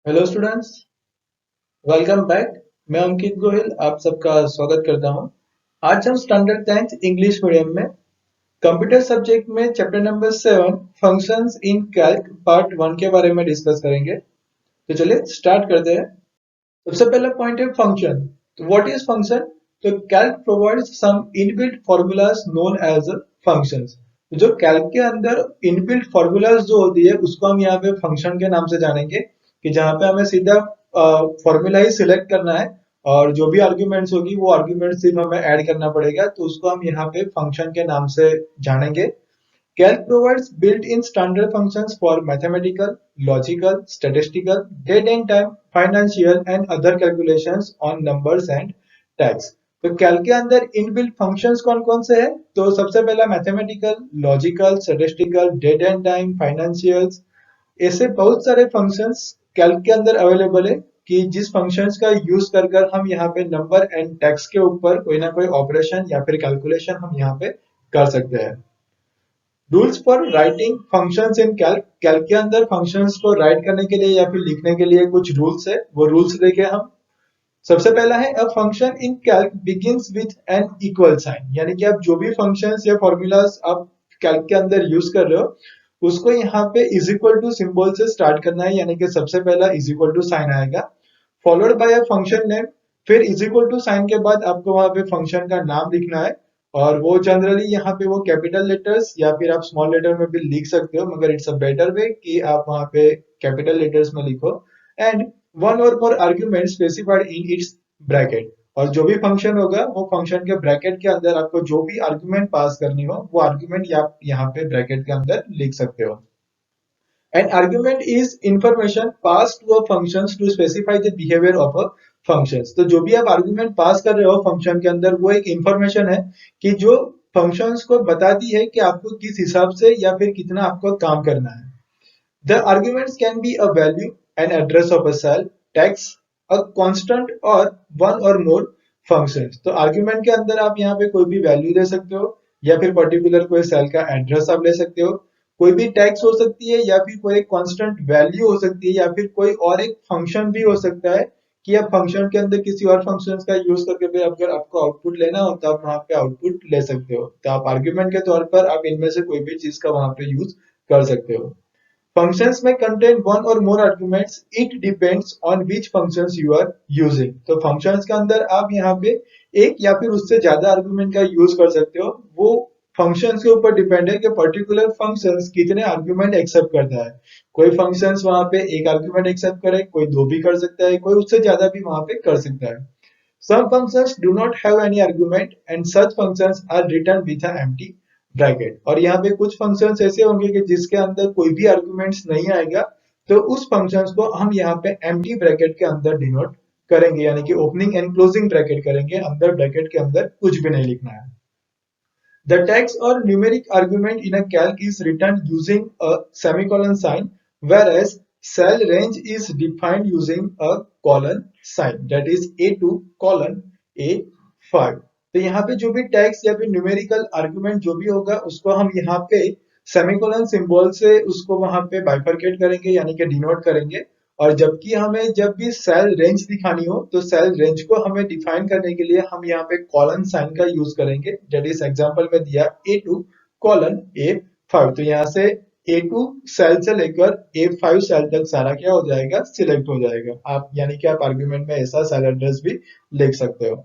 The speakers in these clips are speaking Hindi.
Hello students, welcome back. मैं अंकित गोहिल आप सबका स्वागत करता हूं। आज हम स्टैंडर्ड 10th इंग्लिश मीडियम में कंप्यूटर सब्जेक्ट में chapter number 7 functions in Calc part 1 के बारे में डिस्कस करेंगे। तो चलिए स्टार्ट करते हैं। सबसे पहला पॉइंट है फंक्शन। तो व्हाट इज फंक्शन? तो Calc provides some inbuilt formulas known as functions. जो कैल्क के अंदर इनबिल्ट फॉर्मूलाज जो होती है उसको हम यहाँ पे फंक्शन के नाम से जानेंगे, कि जहाँ पे हमें सीधा फॉर्मूला ही सिलेक्ट करना है और जो भी आर्ग्यूमेंट्स होगी वो आर्ग्यूमेंट सिर्फ हमें ऐड करना पड़ेगा, तो उसको हम यहाँ पे फंक्शन के नाम से जानेंगे। Calc provides built-in standard functions for mathematical, logical, statistical, date and time, financial and other calculations on numbers and tags। तो कैल के अंदर इनबिल्ट फंक्शंस कौन कौन से हैं? तो सबसे पहला mathematical, logical, statistical, date and time, financials, ऐसे बहुत सारे फंक्शंस कैल्क के अंदर अवेलेबल है कि जिस फंक्शंस का यूज कर कर हम यहाँ पे नंबर एंड टैक्स के ऊपर कोई ना कोई ऑपरेशन या फिर कैलकुलेशन हम यहाँ पे कर सकते हैं। Rules for writing functions in Calc. Calc के अंदर फंक्शंस को राइट करने के लिए या फिर लिखने के लिए कुछ रूल्स है, वो रूल्स देखें हम। सबसे पहला है a function in Calc begins with an equal sign, यानी कि आप जो भी फंक्शंस या फॉर्मूलाज आप कैल्क के अंदर यूज कर रहे हो उसको यहाँ पे इज इक्वल टू सिंबल से स्टार्ट करना है, यानी कि सबसे पहला इज इक्वल टू साइन आएगा, followed by a function name. फिर इज इक्वल टू साइन के बाद आपको वहां पे फंक्शन का नाम लिखना है, और वो जनरली यहाँ पे वो कैपिटल लेटर्स या फिर आप स्मॉल लेटर में भी लिख सकते हो, मगर इट्स अ बेटर वे कि आप वहां पे कैपिटल लेटर्स में लिखो। And one or more argument specified in its bracket. और जो भी फंक्शन होगा वो फंक्शन के ब्रैकेट के अंदर आपको जो भी आर्ग्यूमेंट पास करनी हो वो आर्ग्यूमेंट आप यहाँ पे ब्रैकेट के अंदर लिख सकते हो। An argument is information passed to a functions to specify the behavior of a functions। तो जो भी आप आर्गुमेंट पास कर रहे हो फंक्शन के अंदर वो एक इंफॉर्मेशन है कि जो फंक्शंस को बताती है कि आपको किस हिसाब से या फिर कितना आपको काम करना है। The arguments can be a value, an address of a cell, text, a constant or one or more functions। तो आर्ग्यूमेंट के अंदर आप यहाँ पे कोई भी वैल्यू दे सकते हो या फिर पर्टिकुलर कोई सेल का एड्रेस आप ले सकते हो, कोई भी टेक्स्ट हो सकती है या फिर कोई कांस्टेंट वैल्यू हो सकती है या फिर कोई और एक फंक्शन भी हो सकता है कि आप फंक्शन के अंदर किसी और फंक्शन का यूज करके भी अगर आपको आउटपुट लेना हो तो आप वहां पे आउटपुट ले सकते हो। तो आप आर्ग्यूमेंट के तौर पर आप इनमें से कोई भी चीज का वहां पे यूज कर सकते हो। Functions may contain one or more arguments. It depends on which functions you are using। तो functions के अंदर आप यहाँ पे एक या फिर उससे ज्यादा argument का यूज कर सकते हो। वो functions के ऊपर डिपेंड है कि particular functions कितने argument एक्सेप्ट करता है। कोई functions वहां पे एक argument एक्सेप्ट करे, कोई दो भी कर सकता है, कोई उससे ज्यादा भी वहां पे कर सकता है। Some functions do not have any argument and such functions are written with an empty bracket. और यहाँ पे कुछ फंक्शंस ऐसे होंगे कि जिसके अंदर कोई भी आर्गुमेंट्स नहीं आएगा, तो उस फंक्शंस को हम यहाँ पे एम्प्टी ब्रैकेट के अंदर डिनोट करेंगे, यानी कि ओपनिंग एंड क्लोजिंग ब्रैकेट करेंगे, अंदर ब्रैकेट के अंदर कुछ भी नहीं लिखना है। The text or numeric argument in a calc is written using a semicolon sign, whereas cell range is defined using a colon sign, that is A2 colon A5। तो यहाँ पे जो भी टेक्स्ट या फिर न्यूमेरिकल आर्गुमेंट जो भी होगा उसको हम यहाँ पे सेमिकोलन सिंबल से उसको वहां पे बाइफरकेट करेंगे, यानी कि डिनोट करेंगे। और जबकि हमें जब भी सेल रेंज दिखानी हो तो सेल रेंज को हमें डिफाइन करने के लिए हम यहाँ पे कॉलन साइन का यूज करेंगे, दैट इज एग्जांपल में दिया A2 कॉलन A5। तो यहाँ से A2 सेल से लेकर A5 सेल तक सारा क्या हो जाएगा, सिलेक्ट हो जाएगा। आप यानी कि आप आर्ग्यूमेंट में ऐसा सेल एड्रेस भी लिख सकते हो।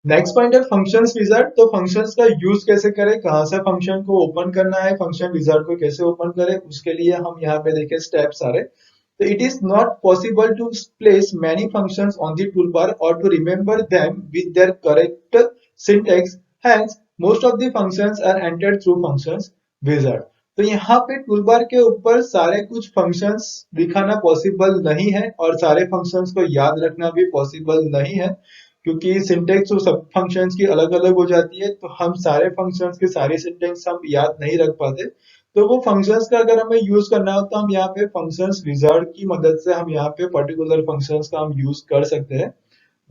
नेक्स्ट पॉइंट है फंक्शंस विजार्ड। तो फंक्शंस का यूज कैसे करें, कहां से फंक्शन को ओपन करना है, फंक्शन विजार्ड को कैसे ओपन करें, उसके लिए हम यहाँ पे देखें स्टेप सारे। तो it is not possible to place many functions on the toolbar or to remember them with their correct syntax, hence most of the functions are entered through functions wizard। तो यहाँ पे टूलबार के ऊपर सारे कुछ फंक्शंस दिखाना पॉसिबल नहीं है और सारे फंक्शंस को याद रखना भी पॉसिबल नहीं है, क्योंकि सिंटेक्स और सब फंक्शंस की अलग अलग हो जाती है, तो हम सारे फंक्शंस की सारी सिंटेक्स हम याद नहीं रख पाते। तो वो फंक्शंस का अगर हमें यूज करना हो तो हम यहाँ पे फंक्शंस विजार्ड की मदद से हम यहाँ पे पर्टिकुलर फंक्शंस का हम यूज कर सकते हैं।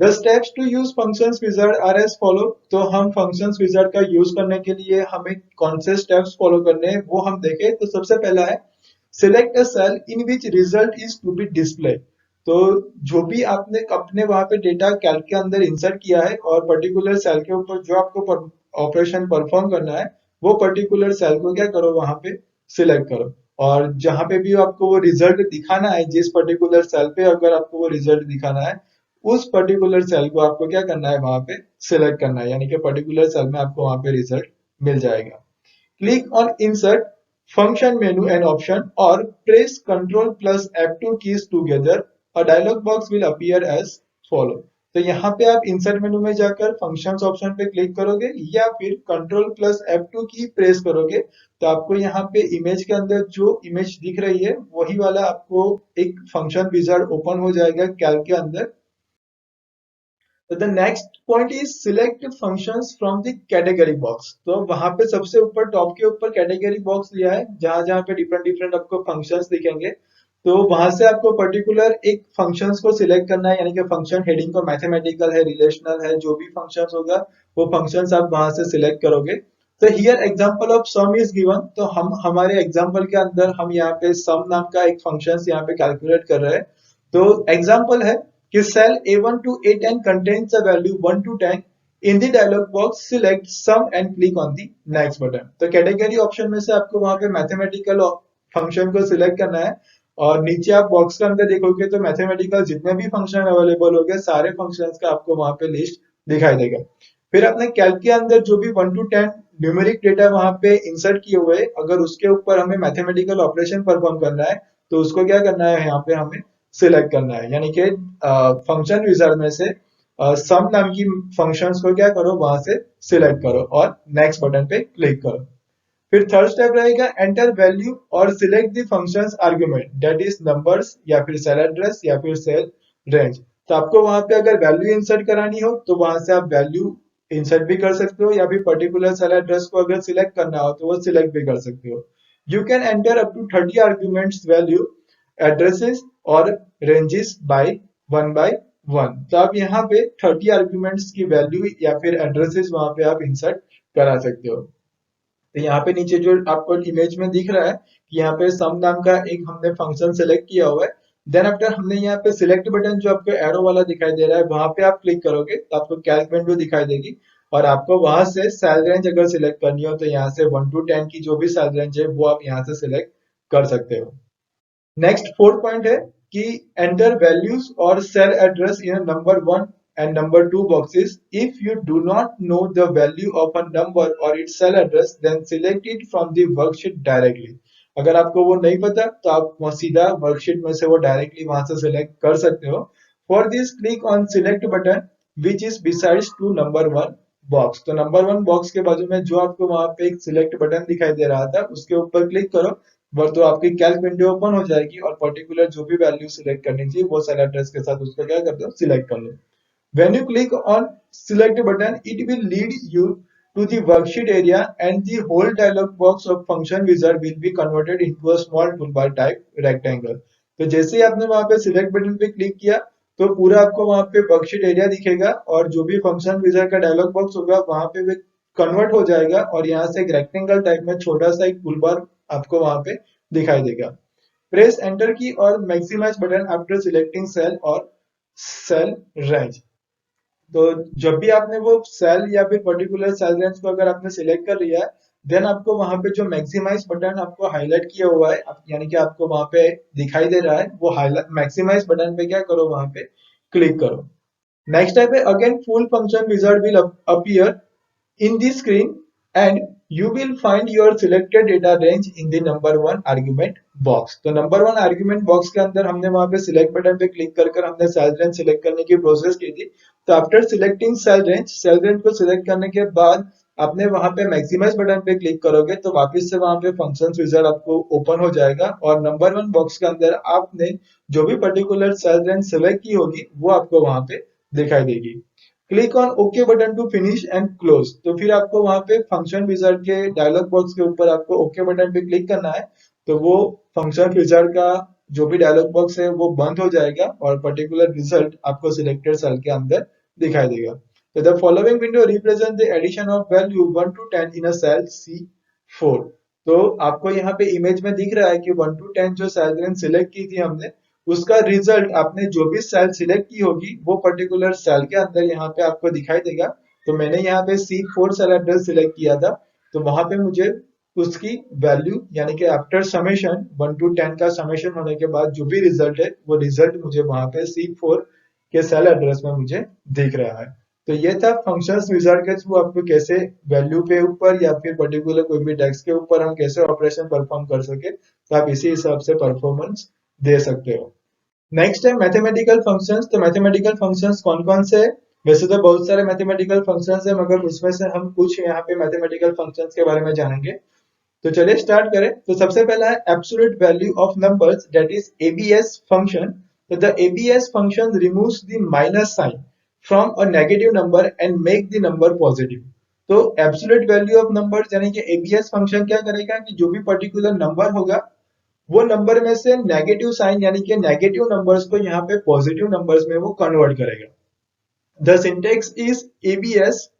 The steps to use functions wizard are as follow. तो हम फंक्शंस विजार्ड का यूज करने के लिए हमें कौन से स्टेप्स फॉलो करने हैं वो हम देखें। तो सबसे पहला है select a cell in which result is to be display. तो जो भी आपने अपने वहां पे डेटा कैल्क के अंदर इंसर्ट किया है और पर्टिकुलर सेल के ऊपर जो आपको ऑपरेशन परफॉर्म करना है, वो पर्टिकुलर सेल को क्या करो, वहां पे सिलेक्ट करो। और जहां पे भी आपको वो रिजल्ट दिखाना है, जिस पर्टिकुलर सेल पे अगर आपको वो रिजल्ट दिखाना है, उस पर्टिकुलर सेल को आपको क्या करना है, वहां पे सिलेक्ट करना है, यानी कि पर्टिकुलर सेल में आपको वहां पे रिजल्ट मिल जाएगा। Click on Insert Function menu and option or press Ctrl plus F2 keys together. A dialog box will appear as follow. तो यहाँ पे आप इंसर्ट मेनू में जाकर फंक्शंस ऑप्शन पे क्लिक करोगे या फिर कंट्रोल प्लस F2 की प्रेस करोगे, तो आपको यहाँ पे इमेज के अंदर जो इमेज दिख रही है वही वाला आपको एक फंक्शन विजार्ड ओपन हो जाएगा कैल्क के अंदर। तो the next point is select functions from the category box. तो वहां पे सबसे ऊपर टॉप के ऊपर कैटेगरी बॉक्स लिया है, जहां जहां पे डिफरेंट डिफरेंट आपको फंक्शंस दिखेंगे। तो वहां से आपको पर्टिकुलर एक फंक्शंस को सिलेक्ट करना है, यानी कि फंक्शन हेडिंग को मैथमेटिकल है, रिलेशनल है, जो भी फंक्शंस होगा वो फंक्शंस आप वहां से सिलेक्ट करोगे। तो here example of some is given. तो हम हमारे एग्जांपल के अंदर हम यहाँ पे सम नाम का एक फंक्शंस यहाँ पे कैलकुलेट कर रहे हैं। तो एग्जांपल है कि cell A1 to A10 contains the value 1 to 10. In the dialog box, select sum and click on the next button. तो कैटेगरी ऑप्शन में से आपको वहां पे मैथमेटिकल फंक्शन को सिलेक्ट करना है, और नीचे आप बॉक्स के अंदर देखोगे तो मैथमेटिकल जितने भी फंक्शन अवेलेबल होंगे सारे फंक्शंस का आपको वहां पे लिस्ट दिखाई देगा। फिर अपने कैल्क के अंदर जो भी 1 to 10 न्यूमेरिक डेटा वहां पे इंसर्ट किए हुए, अगर उसके ऊपर हमें मैथमेटिकल ऑपरेशन परफॉर्म करना है, तो उसको क्या करना है, यहाँ पे हमें सिलेक्ट करना है, यानी कि फंक्शन विजार्ड में से सम नाम की फंक्शंस को क्या करो, वहां से सिलेक्ट करो और नेक्स्ट बटन पे क्लिक करो। फिर थर्ड स्टेप रहेगा एंटर वैल्यू और select the functions argument, that is numbers या फिर सेल एड्रेस या फिर सेल रेंज। तो आपको वहां पे अगर वैल्यू इंसर्ट करानी हो तो वहां से आप वैल्यू इंसर्ट भी कर सकते हो, या फिर पर्टिकुलर सेल एड्रेस को अगर सिलेक्ट करना हो तो वो सिलेक्ट भी कर सकते हो। You can enter up to 30 arguments value addresses और रेंजेस बाय वन। तो आप यहाँ पे 30 आर्ग्यूमेंट्स की वैल्यू या फिर एड्रेसेस वहां पे आप इंसर्ट करा सकते हो। तो यहाँ पे नीचे जो आपको इमेज में दिख रहा है कि यहाँ पे सम नाम का एक हमने फंक्शन सेलेक्ट किया हुआ है। देन आफ्टर हमने यहाँ पे सिलेक्ट बटन जो आपको एरो वाला दिखाई दे रहा है, वहां पे आप क्लिक करोगे तो आपको कैल्क विंडो दिखाई देगी, और आपको वहां से सेल रेंज अगर सिलेक्ट करनी हो तो यहाँ से 1 to 10 की जो भी सेल रेंज है वो आप यहाँ से सिलेक्ट कर सकते हो। नेक्स्ट फोर्थ पॉइंट है कि एंटर वैल्यूज और cell address in number 1 and number 2 boxes. If you do not know the value of a number or its cell address, then select it from the worksheet directly. अगर आपको वो नहीं पता तो आप वो सीधा वर्कशीट में से वो डायरेक्टली वहां से सिलेक्ट कर सकते हो। For this click on select button which is besides to number 1 box. तो नंबर 1 बॉक्स के बाजू में जो आपको वहां पे एक सिलेक्ट बटन दिखाई दे रहा था उसके ऊपर क्लिक करो, वो तो आपकी कैल्क विंडो ओपन हो जाएगी और पर्टिकुलर जो भी वैल्यू सिलेक्ट करनी चाहिए वो सेल एड्रेस के साथ उसको क्या कर दो, सिलेक्ट कर लो। When you click on select button, it will lead you to the worksheet area and the whole dialog box of function wizard will be converted into a small toolbar type rectangle. तो जैसे ही आपने वहां पे सिलेक्ट बटन पे क्लिक किया तो पूरा आपको वहां पे वर्कशीट एरिया दिखेगा, और जो भी फंक्शन विजार्ड का डायलॉग बॉक्स होगा वहां पे भी कन्वर्ट हो जाएगा, और यहाँ से एक रेक्टेंगल टाइप में छोटा सा एक टूलबार आपको वहां पे दिखाई देगा। प्रेस एंटर की और maximize button after selecting cell और सेल रेंज। तो जब भी आपने वो सेल या फिर पर्टिकुलर सेल रेंज को अगर आपने सिलेक्ट कर लिया है, देन आपको वहां पे जो मैक्सिमाइज बटन आपको हाईलाइट किया हुआ है, यानी कि आपको वहां पे दिखाई दे रहा है, वो हाईलाइट मैक्सिमाइज बटन पे क्या करो, वहां पे क्लिक करो। नेक्स्ट टाइप है again full function wizard will appear in the screen and you will find your selected data range in the number 1 argument box। तो नंबर 1 आर्ग्यूमेंट बॉक्स के अंदर हमने वहां पे सिलेक्ट बटन पे क्लिक कर कर हमने सेल रेंज सिलेक्ट करने की प्रोसेस की थी। तो आफ्टर सिलेक्टिंग सेल रेंज को सिलेक्ट करने के बाद आपने वहां पे मैक्सिमाइज बटन पे क्लिक करोगे तो वापस से वहां पे फंक्शंस विजार्ड आपको ओपन हो जाएगा, और नंबर 1 बॉक्स के अंदर आपने जो भी पर्टिकुलर सेल रेंज सिलेक्ट की होगी वो आपको वहां पे दिखाई देगी। Click on okay button to finish and close. तो फिर आपको वहां पे फंक्शन विजार्ड के डायलॉग बॉक्स के ऊपर आपको ओके बटन पे क्लिक करना है, तो वो फंक्शन विजार्ड का जो भी डायलॉग बॉक्स है वो बंद हो जाएगा और पर्टिकुलर रिजल्ट आपको सिलेक्टेड सेल के अंदर दिखाई देगा। तो the following window represent the addition of value 1 to 10 in a cell C4। तो आपको यहाँ पे इमेज में दिख रहा है कि 1 to 10 जो सेल रेंज सिलेक्ट की थी हमने उसका रिजल्ट आपने जो भी सेल सिलेक्ट की होगी वो पर्टिकुलर सेल के अंदर यहाँ पे आपको दिखाई देगा। तो मैंने यहाँ पे C4 सेल एड्रेस सिलेक्ट किया था, तो वहां पे मुझे उसकी वैल्यू यानी कि आफ्टर समेशन 1 to 10 का समेशन होने के बाद जो भी रिजल्ट है वो रिजल्ट मुझे वहां पे C4 के सेल एड्रेस में मुझे दिख रहा है। तो ये था फंक्शंस विजार्ड के थ्रू आपको कैसे वैल्यू पे ऊपर या फिर पर्टिकुलर कोई भी टेक्स्ट के ऊपर हम कैसे ऑपरेशन परफॉर्म कर सके, तो आप इसी हिसाब से परफॉर्मेंस दे सकते हो। नेक्स्ट है मैथमेटिकल फंक्शंस। तो मैथमेटिकल फंक्शंस कौन कौन से है? वैसे तो बहुत सारे मैथमेटिकल फंक्शंस है, मगर उसमें से हम कुछ यहाँ पे मैथमेटिकल फंक्शंस के बारे में जानेंगे। तो चलिए स्टार्ट करें। तो सबसे पहला है absolute value of numbers, that is ABS function. तो the ABS function removes the minus sign from a negative number and make the number positive. तो एब्सोल्यूट वैल्यू ऑफ नंबर्स यानी कि एबीएस फंक्शन क्या करेगा कि जो भी पर्टिकुलर नंबर होगा वो नंबर में से नेगेटिव साइन यानी कि नेगेटिव नंबर्स को यहाँ पे पॉजिटिव नंबर्स में वो कन्वर्ट करेगा। द सिंटेक्स इज एबीएस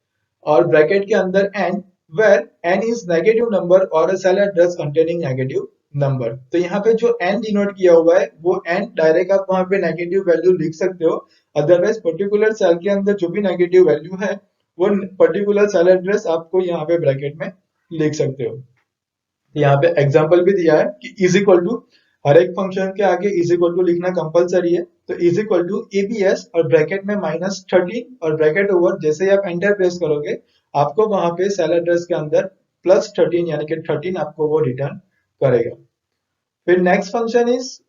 और ब्रैकेट के अंदर N, where N is negative number और a cell address containing negative number. तो यहाँ पे जो एन डिनोट किया हुआ है वो एन डायरेक्ट आप वहां पे नेगेटिव वैल्यू लिख सकते हो, अदरवाइज पर्टिकुलर सेल के अंदर जो भी नेगेटिव वैल्यू है वो पर्टिकुलर सेल एड्रेस आपको यहाँ पे ब्रैकेट में लिख सकते हो। यहाँ पे एग्जाम्पल भी दिया है कि इज इक्वल टू, हर एक फंक्शन के आगे इज इक्वल टू लिखना कंपलसरी है। तो इज इक्वल टू एबीएस और ब्रैकेट में -13 और ब्रैकेट ओवर, जैसे ही आप एंटर प्रेस करोगे आपको वहां पे सेल एड्रेस के अंदर +13 यानी कि 13 आपको वो रिटर्न करेगा। फिर next function is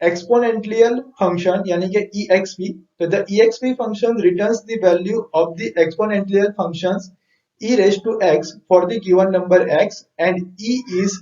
exponential function यानी कि EXP। तो the EXP function returns the value of the exponential functions e raised to x for the given number x and e is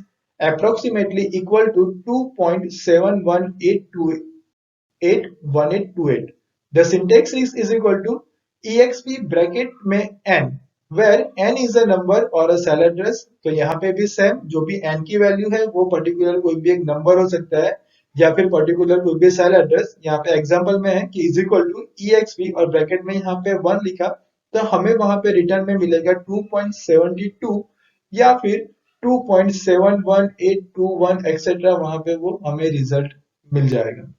approximately equal to 2.71828128. The syntax is equal to exp bracket में n, where n is a number or a cell address। तो यहाँ पे भी सेम, जो भी n की वैल्यू है वो पर्टिकुलर कोई भी एक नंबर हो सकता है या फिर पर्टिकुलर कोई भी सेल एड्रेस। यहाँ पे एग्जांपल में है कि इज इक्वल टू exp और ब्रैकेट में यहाँ पे 1 लिखा, तो हमें वहां पे रिटर्न में मिलेगा 2.72 या फिर 2.71821 एक्सेट्रा, वहां पे वो हमें रिजल्ट मिल जाएगा।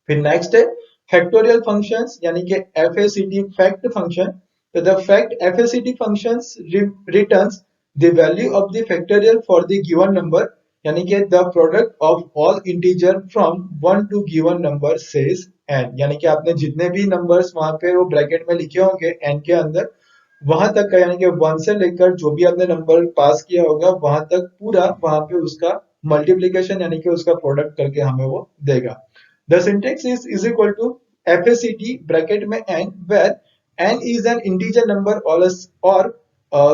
फिर नेक्स्ट है फैक्टोरियल फंक्शंस यानी कि FACT फैक्ट फंक्शन। तो the fact FACT functions returns the value of the factorial for the given number, यानी कि the product of all integer from 1 to given number says n। यानी कि आपने जितने भी नंबर्स वहां पे वो ब्रैकेट में लिखे होंगे n के अंदर, वहां तक का यानी कि 1 से लेकर जो भी आपने नंबर पास किया होगा वहां तक पूरा वहां पे उसका मल्टीप्लीकेशन यानी कि उसका प्रोडक्ट करके हमें वो देगा। The syntax is equal to FACT bracket में n, where n is an integer number और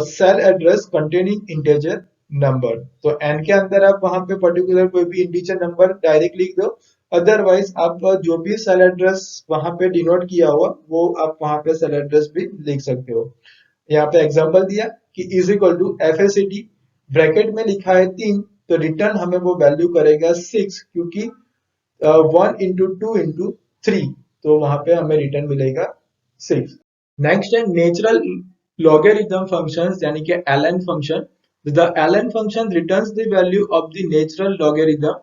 cell address containing integer number. तो n के अंदर आप वहां पे पर्टिकुलर कोई भी इंटीजर नंबर डायरेक्ट लिख दो, अदरवाइज आप जो भी सेल एड्रेस वहां पे डिनोट किया हुआ वो आप वहां पे सेल एड्रेस भी लिख सकते हो। यहाँ पे एग्जांपल दिया कि is equal to FACT bracket में लिखा है 3, तो रिटर्न हमें वो वैल्यू करेगा 6, क्योंकि 1 इंटू 2 इंटू 3, तो वहां पे हमें रिटर्न मिलेगा 6। नेक्स्ट है नेचुरल लॉगरिथम फंक्शंस यानी कि ln function. The ln function returns the value of the natural logarithm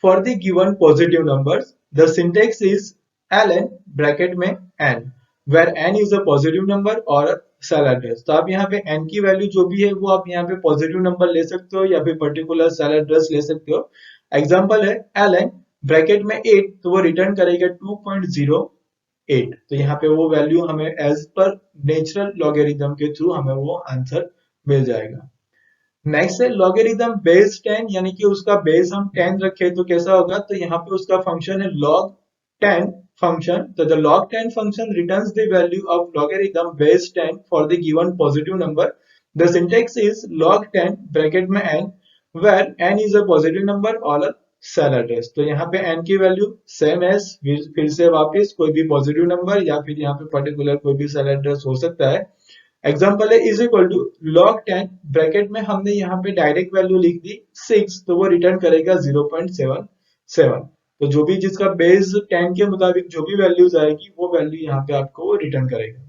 for the given positive numbers. The syntax is ln bracket में n, where n is a positive number और सेल एड्रेस। तो आप यहाँ पे n की वैल्यू जो भी है वो आप यहाँ पे पॉजिटिव नंबर ले सकते हो या फिर पर्टिकुलर सेल एड्रेस ले सकते हो। एग्जांपल है ln ब्रैकेट में 8, तो वो रिटर्न करेगा 2.08। तो यहाँ पे वो वैल्यू हमें एज पर नेचुरल लॉगरिथम के थ्रू हमें वो आंसर मिल जाएगा। नेक्स्ट है लॉगरिथम बेस 10, यानी कि उसका बेस हम 10 रखे तो कैसा होगा, तो यहाँ पे उसका फंक्शन है log 10 फंक्शन। तो the log 10 function returns the value of logarithm base 10 for the given positive number. The syntax is log 10 bracket में n, where n is a positive number और सेल एड्रेस। तो यहाँ पे n की वैल्यू सेम एज, फिर से वापस कोई भी पॉजिटिव नंबर या फिर यहाँ पे पर्टिकुलर कोई भी सेल एड्रेस हो सकता है। एग्जांपल है is equal to log 10 bracket में हमने यहाँ पे डायरेक्ट वैल्यू लिख दी 6, तो वो रिटर्न करेगा 0.77। तो जो भी जिसका बेस 10 के मुताबिक जो भी वैल्यूज आएगी वो वैल्यू यहाँ पे आपको रिटर्न करेगा।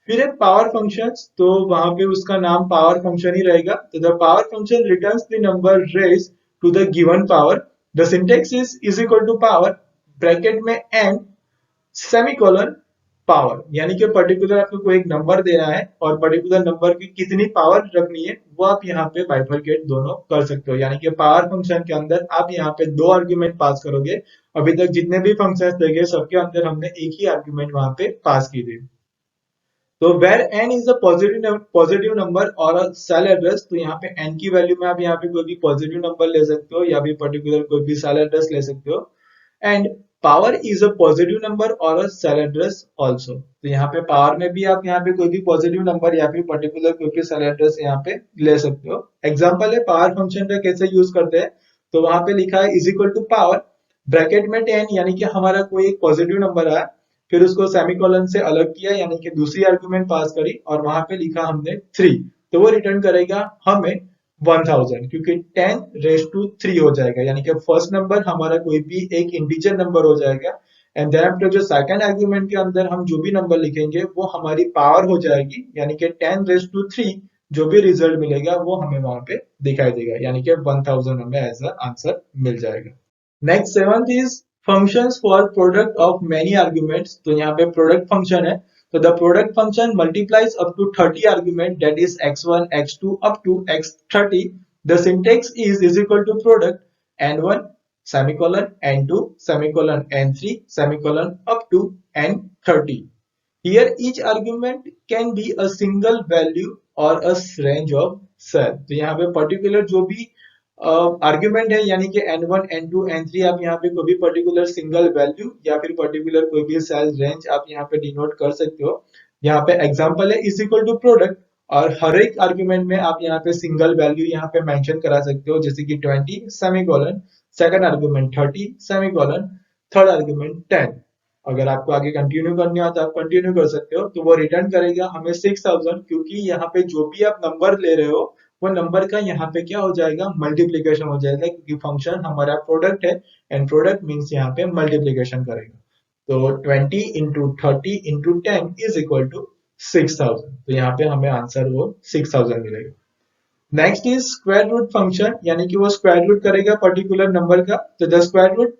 फिर है पावर फंक्शंस, तो वहां पे उसका नाम पावर फंक्शन ही रहेगा। तो the power function returns the number raise to the given power. The syntax is equal to power bracket में n सेमीकोलन पावर, यानी कि पर्टिकुलर आपको कोई एक नंबर देना है और पर्टिकुलर नंबर की कितनी पावर रखनी है वो आप यहाँ पे बाइफरकेट दोनों कर सकते हो। यानी कि पावर फंक्शन के अंदर आप यहाँ पे दो आर्ग्यूमेंट पास करोगे। अभी तक जितने भी फंक्शंस देखे सबके अंदर हमने एक ही आर्ग्यूमेंट वहां पे पास की थी। तो where n is a positive number और अ सेल एड्रेस, तो यहाँ पे n की वैल्यू में आप यहाँ पे कोई भी पॉजिटिव नंबर ले सकते हो या भी पर्टिकुलर कोई भी सेल एड्रेस ले सकते हो। And power is a positive number और अ सेल एड्रेस ऑल्सो, तो यहाँ पे पावर में भी आप यहाँ पे कोई भी पॉजिटिव नंबर या फिर पर्टिकुलर कोई भी सेल एड्रेस यहाँ पे ले सकते हो। एग्जाम्पल है पावर फंक्शन का कैसे यूज करते हैं, तो वहां पे लिखा है is equal to power bracket में 10, यानी कि हमारा कोई एक पॉजिटिव नंबर है, फिर उसको सेमीकोलन से अलग किया यानी कि दूसरी आर्गुमेंट पास करी और वहां पे लिखा हमने 3, तो वो रिटर्न करेगा हमें 1000, क्योंकि 10 रेज टू 3 हो जाएगा, यानी कि फर्स्ट नंबर हमारा कोई भी एक इंटीजर नंबर हो जाएगा। एंड देन आफ्टर जो सेकंड आर्गुमेंट के अंदर हम जो भी नंबर लिखेंगे वो हमारी पावर हो जाएगी, यानी कि 10 रेज टू 3 जो भी रिजल्ट मिलेगा वो हमें वहां पे दिखाई देगा, यानी कि 1000 हमें एज आंसर मिल जाएगा। Next seventh is functions for product of many arguments, तो यहाँ पे प्रोडक्ट फंक्शन है, तो the product function multiplies up to 30 argument that is x1 x2 up to x30। The syntax is equal to product n1 semicolon n2 semicolon n3 semicolon up to n30। Here each argument can be a single value or a range of cell, तो यहाँ पे पर्टिकुलर जो भी आर्ग्यूमेंट है यानी कि n1 n2 n3 आप यहाँ पे कोई भी पर्टिकुलर सिंगल वैल्यू या फिर पर्टिकुलर कोई भी सेल रेंज आप यहाँ पे डिनोट कर सकते हो। यहाँ पे एग्जांपल है इज इक्वल टू प्रोडक्ट, और हर एक आर्ग्यूमेंट में आप यहाँ पे सिंगल वैल्यू यहाँ पे मेंशन करा सकते हो, जैसे कि 20 semicolon, second argument 30 semicolon, third argument 10। अगर आपको आगे कंटिन्यू करनी हो तो आप कंटिन्यू कर सकते हो, तो वो रिटर्न करेगा हमें 6000, क्योंकि यहाँ पे जो भी आप नंबर ले रहे हो वो नंबर का यहाँ पे क्या हो जाएगा, मल्टीप्लीकेशन हो जाएगा, क्योंकि फंक्शन हमारा प्रोडक्ट है एंड प्रोडक्ट मीन्स यहाँ पे मल्टीप्लीकेशन करेगा। तो 20 into 30 into 10 is equal to 6000, तो यहाँ पे हमें आंसर वो 6000 मिलेगा। Next is square root function, यानी कि वो स्क्वायर रूट करेगा पर्टिकुलर नंबर का, तो the square root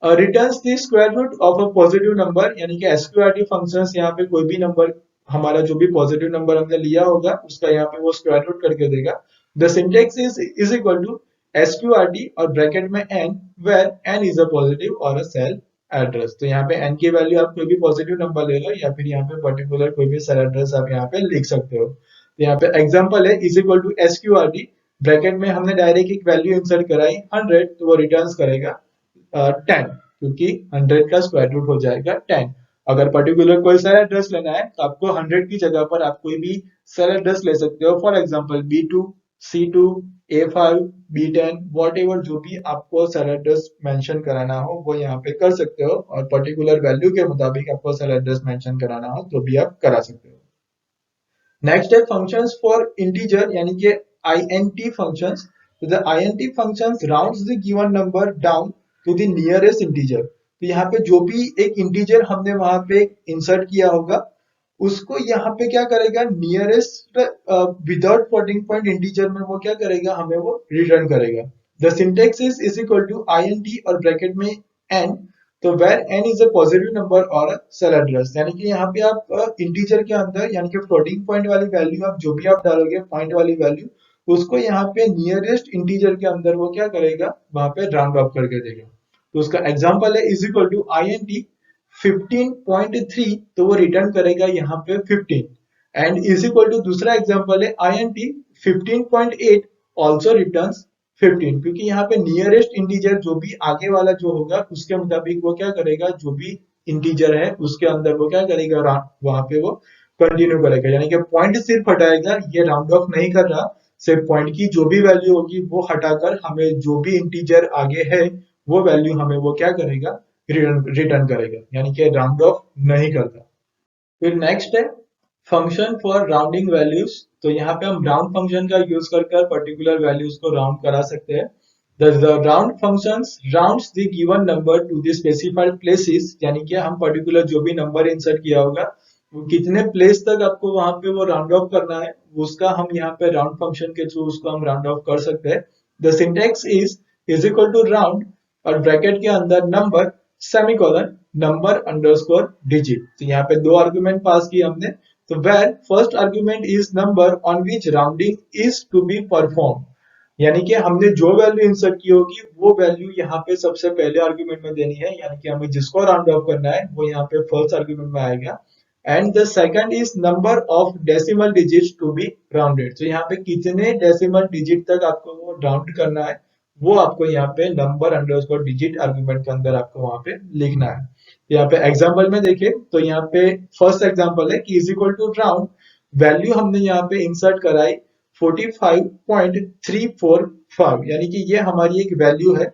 returns the square root of a positive number, यानी कि एसक्यूआरटी फंक्शंस यहाँ पे कोई भी नंबर हमारा जो भी पॉजिटिव नंबर हमने लिया होगा उसका यहाँ पे वो स्क्वायर रूट करके देगा। The syntax is equal to SQRT और ब्रैकेट में n where n is a positive और अ सेल एड्रेस, तो यहाँ पे n की वैल्यू आप कोई भी पॉजिटिव नंबर ले लो या फिर यहाँ पे पर्टिकुलर कोई भी सेल एड्रेस आप यहाँ पे लिख सकते हो। तो यहाँ पे एग्जांपल है is equal to SQRT, bracket में हमने डायरेक्ट एक वैल्यू इंसर्ट कराई 100, तो वो रिटर्न्स करेगा 10, क्योंकि 100 का स्क्वायर रूट हो जाएगा 10। अगर पर्टिकुलर कोई सेल एड्रेस लेना है तो आपको 100 की जगह पर आप कोई भी सेल एड्रेस ले सकते हो, for example B2 C2 A5 B10 what जो भी आपको सेल एड्रेस मेंशन कराना हो वो यहाँ पे कर सकते हो, और पर्टिकुलर वैल्यू के मुताबिक आपको सेल एड्रेस मेंशन कराना हो तो भी आप करा सकते हो। नेक्स्ट है फंक्शंस फॉर इंटीजर, यानी कि INT फंक्शंस, तो the INT functions rounds the given number down to the nearest integer, तो यहाँ पे जो भी एक इंटीजर हमने वहां पे इंसर्ट किया होगा उसको यहाँ पे क्या करेगा, nearest without floating point integer में वो क्या करेगा, हमें वो रिटर्न करेगा। The syntax is equal to INT और ब्रैकेट में n, तो where n is a positive number और सेल एड्रेस, यानी कि यहाँ पे आप इंटीजर के अंदर यानी कि फ्लोटिंग पॉइंट वाली वैल्यू आप जो भी आप डालोगे पॉइंट वाली वैल्यू उसको यहाँ पे नियरेस्ट इंटीजर के अंदर वो क्या करेगा, वहां पे राउंड ऑफ करके देगा। तो उसका एग्जांपल है इज इक्वल टू INT 15.3, तो वो रिटर्न करेगा यहाँ पे 15। एंड इज इक्वल टू दूसरा एग्जांपल है INT 15.8 ऑल्सो रिटर्न्स 15, क्योंकि यहाँ पे नियरेस्ट इंटीजर जो भी आगे वाला जो होगा उसके मुताबिक वो क्या करेगा, जो भी इंटीजर है उसके अंदर वो क्या करेगा, वहां पे वो कंटिन्यू करेगा, यानी कि पॉइंट सिर्फ हटाएगा, ये राउंड ऑफ नहीं कर रहा, सिर्फ पॉइंट की जो भी वैल्यू होगी वो हटाकर हमें जो भी इंटीजर आगे है वो वैल्यू हमें वो क्या करेगा, रिटर्न करेगा, यानी कि राउंड ऑफ नहीं करता। फिर नेक्स्ट है फंक्शन फॉर राउंडिंग वैल्यूज, तो यहाँ पे हम राउंड फंक्शन का यूज कर पर्टिकुलर वैल्यूज को राउंड करा सकते हैं। The round functions rounds the given number to the specified places, यानी कि हम पर्टिकुलर जो भी नंबर इंसर्ट किया होगा वो कितने प्लेस तक आपको वहां पे वो राउंड ऑफ करना है उसका हम यहाँ पे राउंड फंक्शन के थ्रू उसको हम राउंड ऑफ कर सकते हैं। The syntax is equal to round और ब्रैकेट के अंदर number semicolon number underscore digit. तो यहाँ पे दो आर्गुमेंट पास किए हमने। तो where first argument is number on which rounding is to be perform, यानी कि हमने जो वैल्यू इंसर्ट की होगी वो वैल्यू यहाँ पे सबसे पहले आर्गुमेंट में देनी है, यानी कि हमें जिसको राउंड ऑफ करना है वो यहाँ पे फर्स्ट आर्गुमेंट में आएगा। And the second is number of decimal digits to be rounded. तो यहाँ पे कितने डेसिमल डिजिट तक आपको वो राउंड करना है वो आपको यहाँ पे नंबर अंडरस्कोर डिजिट आर्गुमेंट के अंदर आपको वहां पे लिखना है। तो यहाँ पे एग्जांपल में देखें तो यहाँ पे फर्स्ट एग्जांपल है कि is equal to round, value हमने यहाँ पे इंसर्ट कराई 45.345, यानी कि ये हमारी एक वैल्यू है,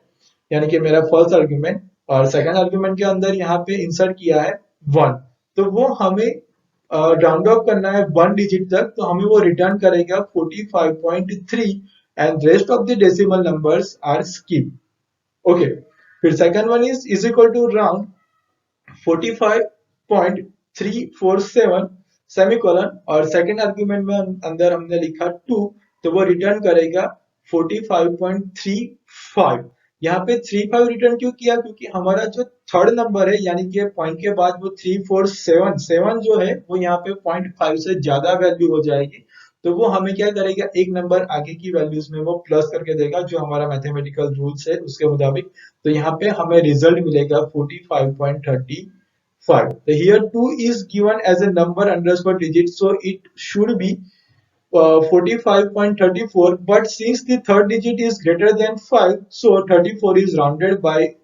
यानी कि मेरा फर्स्ट आर्गुमेंट। और सेकंड आर्गुमेंट के अंदर यहाँ पे इंसर्ट किया है 1, तो वो हमें राउंड ऑफ करना है 1 डिजिट तक, तो हमें वो रिटर्न करेगा 45.3 and rest of the decimal numbers are skip. Okay, फिर second one is equal to round 45.347 semicolon, और सेकंड आर्गुमेंट में अंदर हमने लिखा 2, तो वो रिटर्न करेगा 45.35। यहाँ पे 35 रिटर्न क्यों किया, क्योंकि हमारा जो थर्ड नंबर है यानी कि पॉइंट के बाद वो 3477 जो है वो यहाँ पे 0.5 से ज्यादा वैल्यू हो जाएगी, तो वो हमें क्या करेगा एक नंबर आगे की वैल्यूज में वो प्लस करके देगा जो हमारा मैथमेटिकल रूल्स है उसके मुताबिक। तो यहाँ पे हमें रिजल्ट मिलेगा 45.35। So here 2 is given as a number underscore digit, so it should be 45.34, but since the third digit is greater than 5, so 34 is rounded by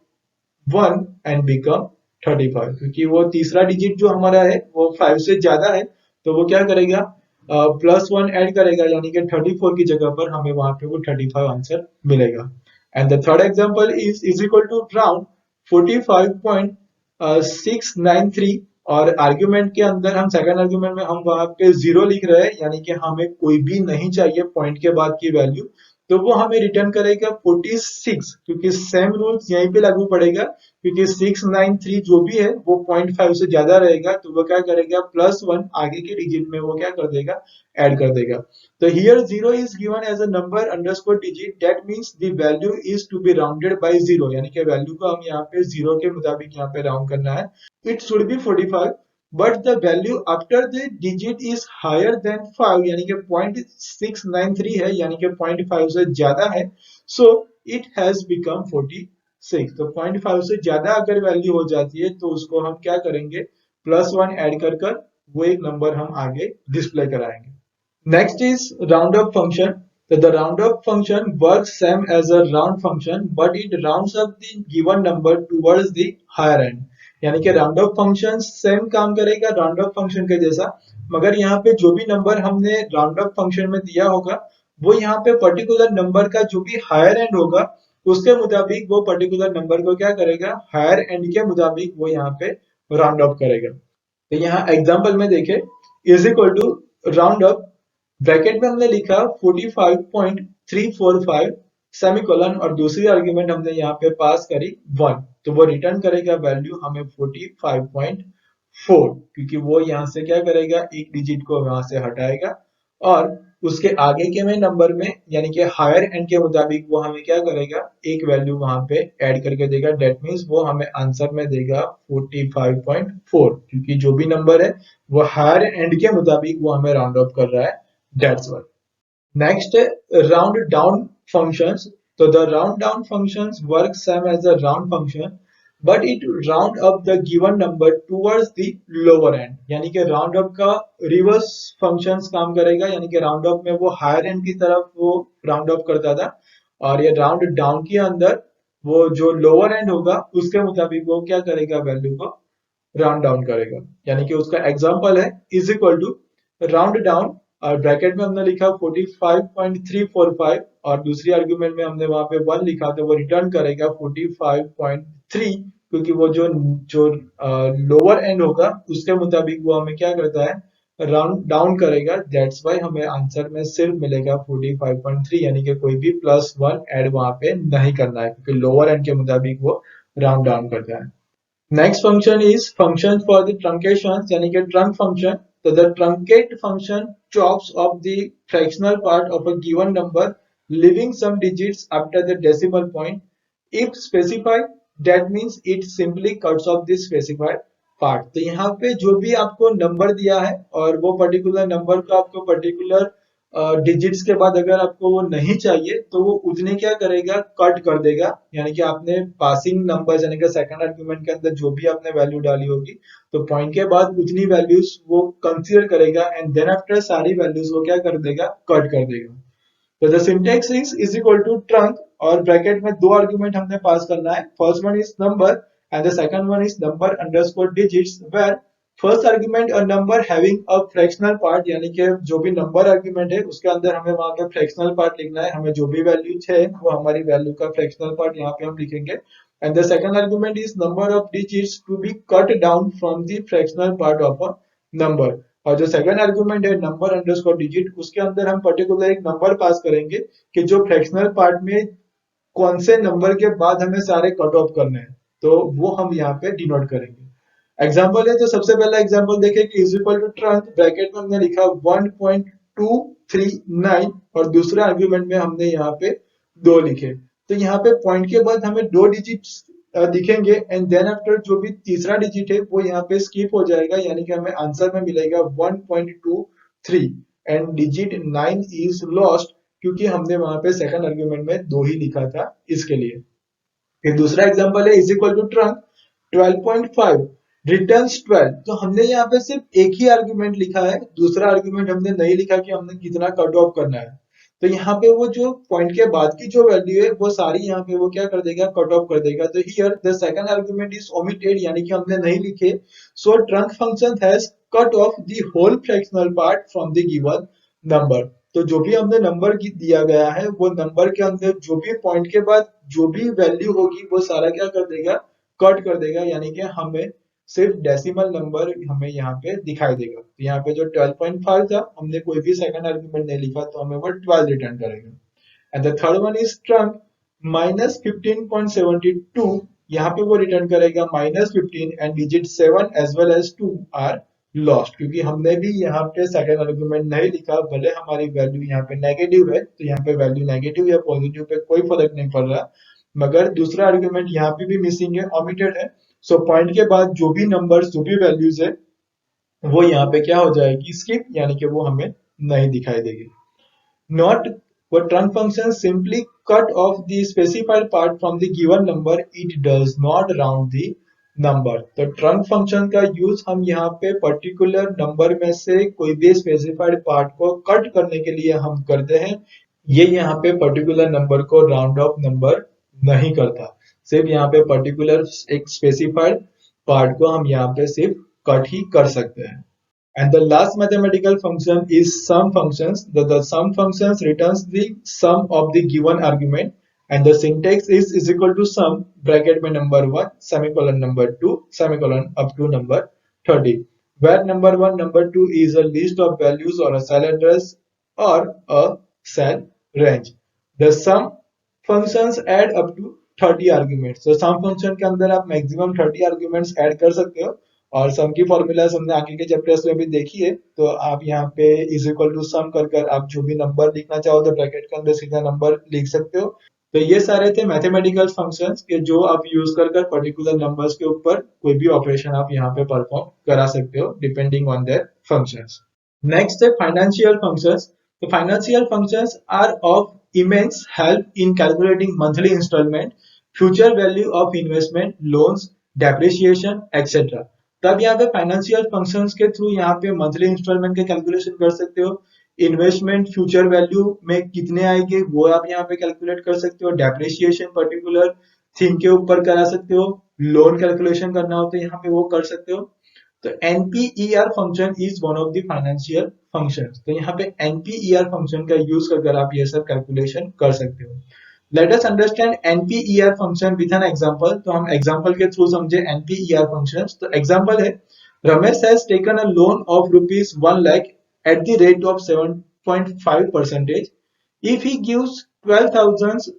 1 and become 35, क्योंकि वो तीसरा डिजिट जो हमारा है वो 5 से ज्यादा है, तो वो क्या करेगा +1 ऐड करेगा, यानी कि 34 की जगह पर हमें वहां पे वो 35 आंसर मिलेगा। And the third example is equal to round 45.693, और आर्ग्यूमेंट के अंदर हम सेकंड आर्ग्यूमेंट में हम वहां पे 0 लिख रहे हैं, यानी कि हमें कोई भी नहीं चाहिए पॉइंट के बाद की वैल्यू, तो वो हमें रिटर्न करेगा 46, क्योंकि सेम रूल्स यहीं पे लागू पड़ेगा, क्योंकि 693 जो भी है वो 0.5 से ज्यादा रहेगा, तो वो क्या करेगा +1 आगे के डिजिट में वो क्या कर देगा ऐड कर देगा। तो here 0 is given as a number underscore digit, that means the value is to be rounded by 0, यानी कि वैल्यू को हम यहाँ पे 0 के मुताबिक यहाँ पे राउंड करना है। It should be 45, but the value after the digit is higher than 5, यानी कि 0.693 है, यानी कि 0.5 से ज्यादा है, so it has become 46। तो 0.5 से ज्यादा अगर वैल्यू हो जाती है तो उसको हम क्या करेंगे +1 ऐड कर कर वो एक नंबर हम आगे डिस्प्ले कराएंगे। Next is round up function. So the round up function works same as a round function, but it rounds up the given number towards the higher end. यानी कि राउंड अप फंक्शन सेम काम करेगा राउंड अप फंक्शन के जैसा, मगर यहाँ पे जो भी नंबर हमने राउंड अप फंक्शन में दिया होगा वो यहाँ पे पर्टिकुलर नंबर का जो भी हायर एंड होगा उसके मुताबिक वो पर्टिकुलर नंबर को क्या करेगा हायर एंड के मुताबिक वो यहाँ पे राउंड अप करेगा। तो यहाँ एग्जांपल में देखें is equal to round up, bracket में हमने लिखा 45.345 सेमीकोलन, और दूसरी आर्गुमेंट हमने यहाँ पे पास करी 1, तो वो रिटर्न करेगा वैल्यू हमें 45.4, क्योंकि वो यहाँ से क्या करेगा एक डिजिट को वहां से हटाएगा और उसके आगे के में नंबर में यानी कि हायर एंड के मुताबिक वो हमें क्या करेगा एक वैल्यू वहां पे ऐड करके देगा, डेट मीन्स वो हमें आंसर में देगा 45.4, क्योंकि जो भी नंबर है वो हायर एंड के मुताबिक वो हमें राउंड ऑफ कर रहा है, that's why। Next, round down functions. So the round down functions work same as a round function, but it round up the given number towards the lower end। यानी कि round up का reverse functions काम करेगा, यानी कि round up में वो higher end की तरफ वो round up करता था, और ये round down के अंदर वो जो lower end होगा उसके मुताबिक वो क्या करेगा वैल्यू को राउंड डाउन करेगा। यानी कि उसका एग्जांपल है is equal to round down, और ब्रैकेट में हमने लिखा 45.345 और दूसरी आर्गुमेंट में हमने वहां पे 1 लिखा, तो वो रिटर्न करेगा 45.3, क्योंकि वो जो जो लोअर एंड होगा उसके मुताबिक वो हमें क्या करता है राउंड डाउन करेगा, दैट्स वाई हमें आंसर में सिर्फ मिलेगा 45.3, यानी कि कोई भी +1 ऐड वहां पे नहीं करना है, क्योंकि लोअर एंड के मुताबिक वो राउंड डाउन करता है। Next function is function for the truncations, यानी कि trunc function। तो the truncate function chops off the fractional part of a given number, leaving some digits after the decimal point if specified, that means it simply cuts off the specified part। तो यहाँ पे जो भी आपको नंबर दिया है और वो पर्टिकुलर नंबर को आपको पर्टिकुलर डिजिट्स के बाद अगर आपको वो नहीं चाहिए तो वो उतने क्या करेगा, कट कर देगा। यानी कि आपने पासिंग नंबर यानी कि सेकंड आर्गुमेंट के अंदर जो भी आपने वैल्यू डाली होगी तो पॉइंट के बाद उतनी वैल्यूज वो कंसीडर करेगा एंड देन आफ्टर सारी वैल्यूज वो क्या कर देगा, कट कर देगा। तो the syntax is equal to trunc और ब्रैकेट में दो आर्गुमेंट हमने पास करना है। First one is number and the second one is number underscore digits where first argument a number having a fractional part, यानी कि जो भी नंबर आर्गुमेंट है उसके अंदर हमें वहां पे फ्रैक्शनल पार्ट लिखना है। हमें जो भी वैल्यू है वो हमारी वैल्यू का फ्रैक्शनल पार्ट यहाँ पे हम लिखेंगे। And the second argument is number of digits to be cut down from the fractional part of a number. और जो सेकंड आर्गुमेंट है नंबर अंडरस्कोर डिजिट, उसके अंदर हम पर्टिकुलर एक नंबर पास करेंगे कि जो फ्रैक्शनल पार्ट में कौन से नंबर के बाद हमें सारे कट ऑफ करने हैं, तो वो हम यहाँ पे डिनोट करेंगे। एग्जाम्पल है तो सबसे पहला एग्जाम्पल देखें कि is equal to trunc, bracket में हमने लिखा 1.239 और दूसरे आर्ग्यूमेंट में हमने यहाँ पे 2 लिखे। तो यहाँ पे पॉइंट के बाद हमें 2 डिजिट दिखेंगे एंड देन आफ्टर जो भी तीसरा डिजिट है वो यहाँ पे स्किप हो जाएगा, यानी कि हमें आंसर में मिलेगा 1.23 एंड डिजिट 9 इज लॉस्ट, क्योंकि हमने वहां पे सेकंड आर्गुमेंट में 2 ही लिखा था इसके लिए। फिर दूसरा एग्जांपल है is equal to trunc 12.5 returns 12। तो हमने यहाँ पे सिर्फ एक ही आर्गुमेंट लिखा है, दूसरा आर्गुमेंट हमने नहीं लिखा कि हमने कितना कट ऑफ करना है। तो यहाँ पे वो जो पॉइंट के बाद की जो वैल्यू है वो सारी यहाँ पे वो क्या कर देगा, कट ऑफ कर देगा। तो here the second argument is omitted, यानी कि हमने नहीं लिखे। So trunc function has cut off the whole fractional part from the given number. तो जो भी हमने नंबर दिया गया है वो नंबर के अंदर जो भी पॉइंट के बाद जो भी वैल्यू होगी वो सारा क्या कर देगा, कट कर देगा। यानी कि हमें सिर्फ डेसिमल नंबर हमें यहाँ पे दिखाई देगा। तो यहाँ पे जो 12.5 था हमने कोई भी सेकंड आर्गुमेंट नहीं लिखा तो हमें वो 12 रिटर्न करेगा। And the third one is trunc -15.72, यहाँ पे वो रिटर्न करेगा -15 and digit 7 as well as 2 are lost, क्योंकि हमने भी यहाँ पे सेकंड आर्गुमेंट नहीं लिखा। भले हमारी वैल्यू यहाँ पे नेगेटिव है तो यहाँ पे वैल्यू नेगेटिव या पॉजिटिव पे कोई फर्क नहीं पड़ रहा, मगर दूसरा आर्गुमेंट यहाँ पे भी मिसिंग है, ओमिटेड है। सो पॉइंट के बाद जो भी नंबर्स जो भी वैल्यूज है वो यहाँ पे क्या हो जाएगी, स्किप, यानी कि वो हमें नहीं दिखाई देगी। Not what trunc function simply cut off the specified part from the given number, it does not round the number। तो ट्रंक फंक्शन का यूज हम यहाँ पे पर्टिकुलर नंबर में से कोई भी स्पेसिफाइड पार्ट को कट करने के लिए हम करते हैं। ये यहाँ पे पर्टिकुलर नंबर को राउंड ऑफ नंबर नहीं करता, सिर्फ यहाँ पे पर्टिकुलर एक स्पेसिफाइड पार्ट को हम यहाँ पे सिर्फ कट ही कर सकते हैं। And the last mathematical function is sum functions. The sum functions returns the sum of the given argument and the syntax is equal to sum bracket में number 1 semicolon number 2 semicolon up to number 30, where number 1 number 2 is a list of values or a cell address or a cell range। The sum functions add up to 30 arguments। तो sum function के अंदर आप maximum 30 arguments add कर सकते हो और सम की फॉर्मूलाज हमने आगे के चैप्टर्स में भी देखी है। तो आप यहाँ पे इज इक्वल टू सम कर कर आप जो भी नंबर लिखना चाहो तो ब्रैकेट के अंदर सीधा नंबर लिख सकते हो। तो ये सारे थे मैथमेटिकल फंक्शंस के जो आप यूज कर कर पर्टिकुलर नंबर्स के ऊपर कोई भी ऑपरेशन आप यहाँ पे परफॉर्म करा सकते हो depending on their functions. Next है फाइनेंशियल फंक्शंस। तो financial functions are of immense help in calculating monthly instalment, future value of investment, loans, depreciation etcetera. तब यहाँ पे फाइनेंशियल फंक्शंस के थ्रू यहाँ पे मंथली इंस्टॉलमेंट के कैलकुलेशन कर सकते हो, इन्वेस्टमेंट फ्यूचर वैल्यू में कितने आएंगे वो आप यहाँ पे कैलकुलेट कर सकते हो, डेप्रिसिएशन पर्टिकुलर थीम के ऊपर करा सकते हो, लोन कैलकुलेशन करना हो तो यहाँ पे वो कर सकते हो। तो NPER function is one of the financial function. तो यहाँ पे एनपीईआर फंक्शन का यूज कर आप ये सब कैलकुलेशन कर सकते हो। Let us understand NPER function with an example। तो हम example के थ्रू समझे NPER functions। तो example है Ramesh has taken a loan of rupees 1 lakh at the rate of 7.5%। If he gives 12,000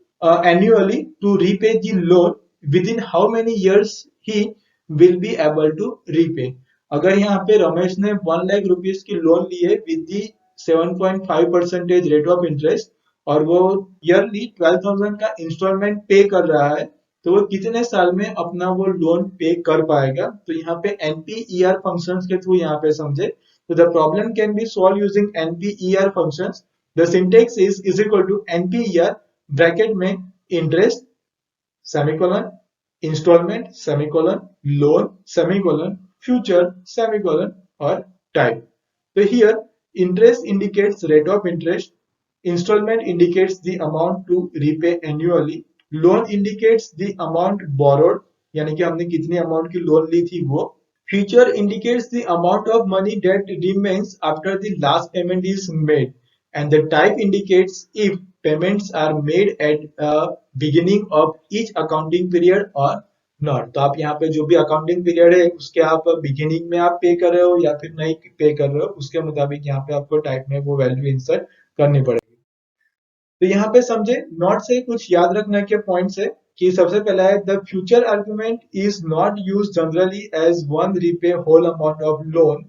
annually to repay the loan, within how many years he will be able to repay। अगर यहाँ पे रमेश ने 1 लाख रुपीस की लोन ली है with the 7.5% rate of interest और वो ईयरली 12,000 का इंस्टॉलमेंट पे कर रहा है, तो वो कितने साल में अपना वो लोन पे कर पाएगा। तो यहाँ पे NPER फंक्शंस के थ्रू यहाँ पे समझे। तो the problem can be solve using NPER functions. The syntax is equal to NPER bracket में interest semicolon, instalment semicolon, loan semicolon, future semicolon और type. So here interest indicates rate of interest, installment indicates the amount to repay annually, loan indicates the amount borrowed यानी कि हमने कितनी अमाउंट की लोन ली थी वो, future indicates the amount of money that remains after the last payment is made, and the type indicates if payments are made at beginning of each accounting period or not. तो आप यहाँ पे जो भी अकाउंटिंग पीरियड है उसके आप बिगिनिंग में आप पे कर रहे हो या फिर नहीं पे कर रहे हो, उसके मुताबिक यहाँ पे आपको टाइप में वो वैल्यू इंसर्ट करनी पड़ेगी। तो यहाँ पे समझे नॉट से कुछ याद रखने के पॉइंट्स है कि सबसे पहला है the future argument is not use generally as one repay whole amount of loan.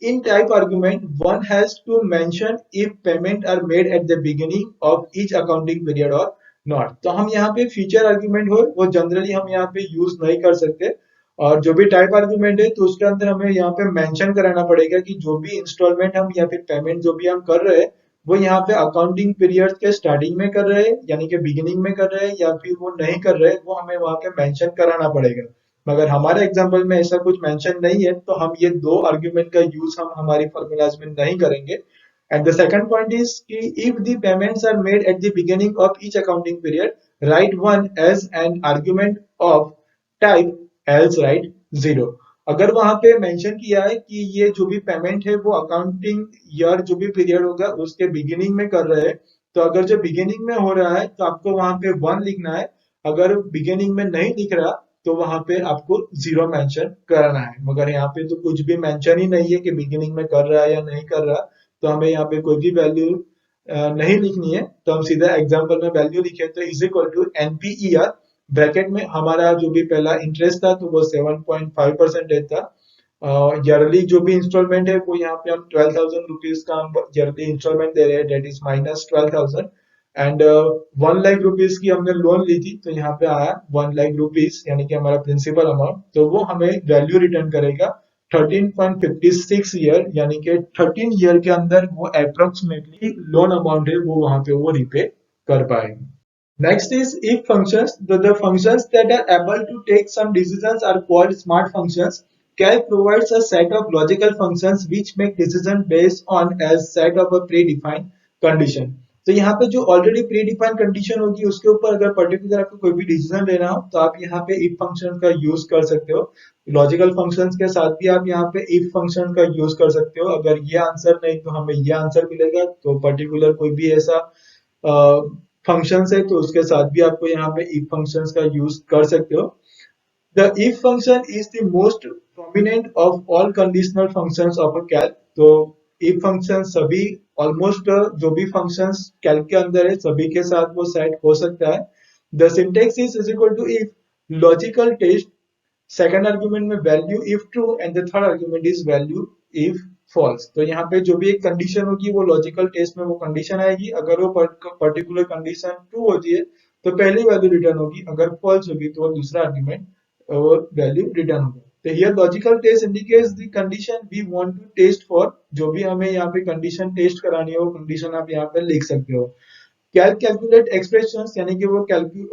In type argument, one has to mention if payment are made at the beginning of each accounting period or not। तो हम यहाँ पे फ्यूचर आर्ग्यूमेंट हो वो जनरली हम यहाँ पे यूज नहीं कर सकते, और जो भी टाइप आर्ग्यूमेंट है तो उसके अंदर हमें यहाँ पे मेंशन कराना पड़ेगा कि जो भी इंस्टॉलमेंट हम या फिर पेमेंट जो भी हम कर रहे हैं वो यहाँ पे अकाउंटिंग पीरियड के स्टार्टिंग में कर रहे हैं यानी कि बिगिनिंग में कर रहे हैं या फिर वो नहीं कर रहे, वो हमें वहां पे मेंशन कराना पड़ेगा। मगर हमारे एग्जाम्पल में ऐसा कुछ मेंशन नहीं है तो हम ये दो आर्ग्यूमेंट का यूज हम हमारी फॉर्मूलाज में नहीं करेंगे। And the second point is कि if the payments are made at the beginning of each accounting period, write one as an argument of type, else write zero। अगर वहां पे मेंशन किया है कि ये जो भी पेमेंट है वो अकाउंटिंग ईयर जो भी पीरियड होगा उसके बिगिनिंग में कर रहे हैं, तो अगर जो बिगिनिंग में हो रहा है तो आपको वहां पे वन लिखना है। अगर बिगिनिंग में नहीं लिख रहा तो वहां पे आपको जीरो मेंशन करना है। मगर यहाँ पे तो कुछ भी मेंशन ही नहीं है कि बिगिनिंग में कर रहा है या नहीं कर रहा, तो हमें यहाँ पे कोई भी वैल्यू नहीं लिखनी है। तो हम सीधा एग्जाम्पल में वैल्यू लिखे तो is equal to NPER bracket में हमारा जो भी पहला इंटरेस्ट था तो वो 7.5% था। ईयरली जो भी इंस्टॉलमेंट है वो यहाँ पे हम 12,000 रुपीज का हम ईयरली इंस्टॉलमेंट दे रहे हैं, date is -12,000। And 1 lakh rupees की हमने लोन ली थी तो यहाँ पे आया 1 लाख रुपीज यानी कि हमारा प्रिंसिपल अमाउंट, तो वो हमें वैल्यू रिटर्न करेगा 13.56 ईयर यानी कि 13 ईयर के अंदर वो अप्रोक्सीमेटली लोन अमाउंट है वो वहां पे वो रिपे कर पाएंगे। Next is if functions. The functions that are able to take some decisions are called smart functions. Calc provides a set of logical functions which make decisions based on as set of a predefined condition। तो यहाँ पे जो ऑलरेडी प्रीडिफाइंड कंडीशन होगी उसके ऊपर अगर पर्टिकुलर आपको कोई भी डिसीजन लेना हो तो आप यहाँ पे इफ फंक्शन का यूज कर सकते हो। लॉजिकल फंक्शंस के साथ भी आप यहाँ पे इफ फंक्शन का यूज कर सकते हो। अगर ये आंसर नहीं तो हमें ये आंसर मिलेगा, तो पर्टिकुलर कोई भी ऐसा फंक्शंस है तो उसके साथ भी आपको यहाँ पे if फंक्शंस का यूज कर सकते हो। The if function is the most prominent of all conditional functions of a calc। तो if फंक्शन सभी ऑलमोस्ट जो भी फंक्शंस कैल्क के अंदर है सभी के साथ वो सेट हो सकता है। The syntax is equal to if logical test, second argument में value if true and the third argument is value if false. तो यहाँ पे जो भी एक कंडीशन होगी वो लॉजिकल टेस्ट में वो कंडीशन आएगी। अगर वो पर्टिकुलर कंडीशन ट्रू होती है तो पहली वैल्यू रिटर्न होगी, अगर फॉल्स होगी तो दूसरा आर्गुमेंट वो वैल्यू रिटर्न होगा। तो here logical test indicates the condition we want to test for. जो भी हमें यहाँ पे कंडीशन टेस्ट करानी है वो कंडीशन आप यहाँ पे लिख सकते हो। कैलकुलेट एक्सप्रेशंस यानी कि वो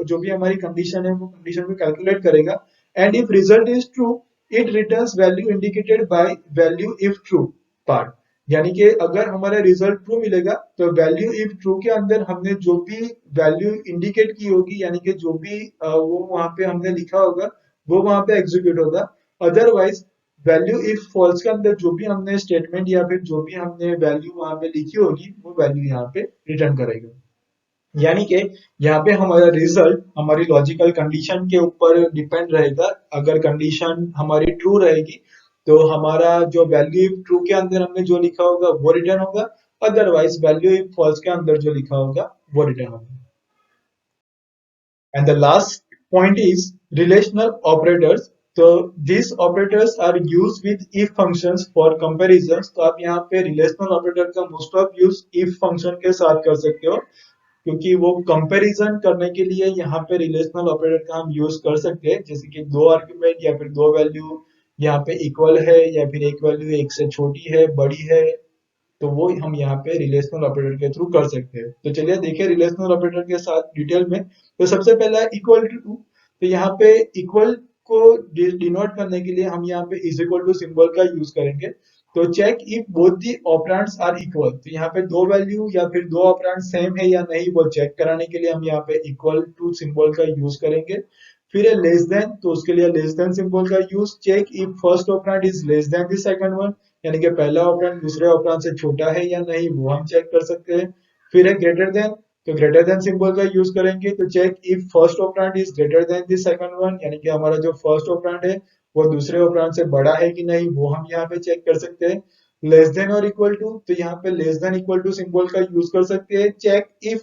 जो भी हमारी कंडीशन है वो कंडीशन को कैलकुलेट करेगा। And if result is true it returns value indicated by value if true part. यानी कि अगर हमारा रिजल्ट ट्रू मिलेगा तो वैल्यू इफ ट्रू के अंदर हमने जो भी वैल्यू इंडिकेट की होगी यानी कि जो भी वो वहां पे हमने लिखा होगा वो वहां पे एग्जीक्यूट होगा। अदरवाइज वैल्यू इफ फॉल्स के अंदर जो भी हमने स्टेटमेंट या फिर जो भी हमने वैल्यू वहां पे लिखी होगी वो वैल्यू यहाँ पे रिटर्न करेगा। यानी कि यहाँ पे हमारा रिजल्ट हमारी लॉजिकल कंडीशन के ऊपर डिपेंड रहेगा। अगर कंडीशन हमारी ट्रू रहेगी तो हमारा जो वैल्यू इफ ट्रू के अंदर हमने जो लिखा होगा वो रिटर्न होगा, अदरवाइज वैल्यू इफ फॉल्स के अंदर जो लिखा होगा वो रिटर्न होगा। And the last point is relational operators. तो this operators are use with if functions for comparisons. तो आप यहाँ पे रिलेशनल ऑपरेटर का most of use if function के साथ कर सकते हो। क्योंकि वो कंपैरिजन करने के लिए यहाँ पे रिलेशनल ऑपरेटर का हम यूज कर सकते हैं, जैसे कि दो आर्गुमेंट या फिर दो वैल्यू यहाँ पे इक्वल है या फिर एक वैल्यू एक से छोटी है बड़ी है, तो वो हम यहाँ पे रिलेशनल ऑपरेटर के थ्रू कर सकते हैं। तो चलिए देखिए रिलेशनल ऑपरेटर के साथ डिटेल में। तो सबसे पहला इक्वल टू, तो यहाँ पे इक्वल को डिनोट करने के लिए हम यहाँ पे इज इक्वल टू सिंबल का यूज करेंगे। तो check if both the operands are equal, तो यहाँ पे दो वैल्यू या फिर दो ऑपरेंड सेम है या नहीं वो चेक कराने के लिए हम यहाँ पे इक्वल टू सिंबल का यूज करेंगे। फिर है लेस देन, तो उसके लिए लेस देन सिंबल का use. Check if first operand is less than the second one, यानी कि पहला ऑपरेंड दूसरे ऑपरेंड से छोटा है या नहीं वो हम चेक कर सकते हैं। फिर है ग्रेटर देन, तो ग्रेटर देन सिंबल का यूज करेंगे। तो check if first operand is greater than the second one, यानी कि हमारा जो फर्स्ट ऑपरेंड है वो दूसरे ऑपरेंड से बड़ा है कि नहीं वो हम यहाँ पे चेक कर सकते हैं। Less than or equal to, तो यहाँ पे less than equal to symbol का यूज कर सकते हैं। Check if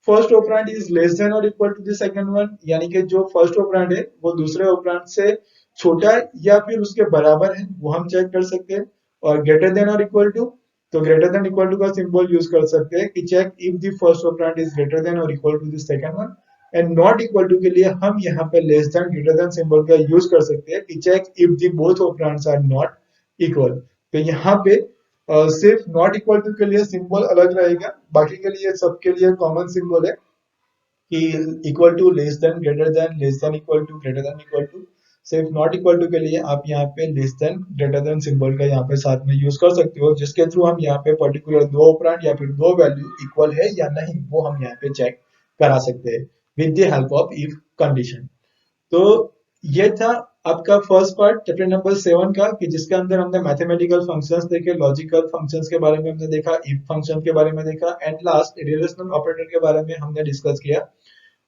first operand is less than or equal to the second one, यानी कि जो फर्स्ट ऑपरेंड है वो दूसरे ऑपरेंड से छोटा या फिर उसके बराबर है वो हम चेक कर सकते हैं। और greater than or equal to, तो ग्रेटर देन इक्वल टू का सिंबल यूज कर सकते हैं कि check if the first operand is greater than or equal to the second one. And not equal to के लिए हम यहाँ पे less than greater than symbol का यूज कर सकते हैं कि check if the both operands are not equal. तो यहाँ पे सिर्फ नॉट इक्वल टू के लिए सिंबल अलग रहेगा, बाकी के लिए सबके लिए कॉमन सिंबल है कि equal to, less than, greater than, less than equal to, greater than equal to. सिर्फ नॉट इक्वल टू के लिए आप यहाँ पे less than greater than symbol का यहाँ पे साथ में यूज कर सकते हो, जिसके थ्रू हम यहाँ पे पर्टिकुलर दो ऑपरेंड या फिर दो वैल्यू इक्वल है या नहीं वो हम यहाँ पे चेक करा सकते हैं with the help of if condition. तो ये था आपका फर्स्ट पार्ट चैप्टर नंबर 7 का, कि जिसके अंदर हमने मैथमेटिकल फंक्शंस देखे, लॉजिकल फंक्शंस के बारे में हमने देखा, इफ फंक्शन के बारे में देखा, एंड लास्ट रिलेशनल ऑपरेटर के बारे में हमने डिस्कस किया।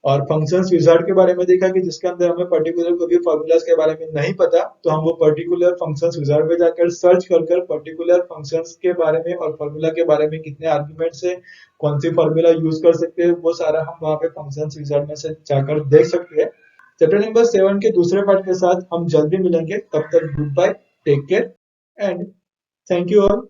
और फंक्शंस विजार्ड के बारे में देखा कि जिसके अंदर हमें पर्टिकुलर कोई भी फॉर्मूलाज के बारे में नहीं पता तो हम वो पर्टिकुलर फंक्शंस विजार्ड पे जाकर सर्च कर पर्टिकुलर फंक्शंस के बारे में और फॉर्मूला के बारे में कितने आर्गुमेंट्स है, कौन सी फॉर्मूला यूज कर सकते हैं, वो सारा हम वहाँ पे फंक्शंस विजार्ड में से जाकर देख सकते हैं। चैप्टर नंबर 7 के दूसरे पार्ट के साथ हम जल्दी मिलेंगे, तब तक goodbye, take care and thank you all.